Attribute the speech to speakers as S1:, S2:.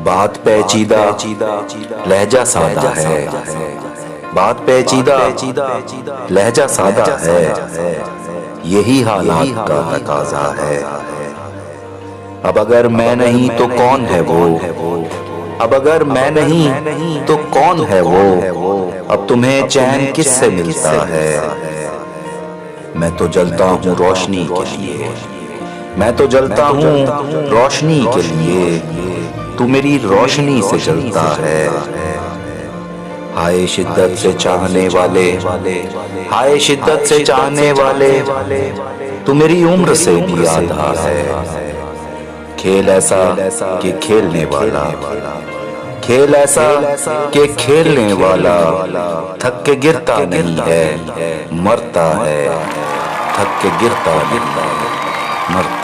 S1: बात पेचीदा लहजा सादा है। बात पेचीदा लहजा सादा है। यही हालात का तकाजा है। अब अगर मैं नहीं तो कौन है वो। अब अगर मैं नहीं तो कौन है वो। अब तुम्हें चैन किससे मिलता है। मैं तो जलता हूँ रोशनी के लिए। मैं तो जलता हूँ रोशनी के लिए। तू मेरी रोशनी से जलता है। हाय शिद्दत से चाहने वाले, हाय शिद्दत से चाहने वाले, तू मेरी उम्र से भी आधा है। खेल ऐसा कि खेलने वाला, खेल ऐसा कि खेलने वाला थक के गिरता नहीं है, मरता है। थक के गिरता नहीं है, मरता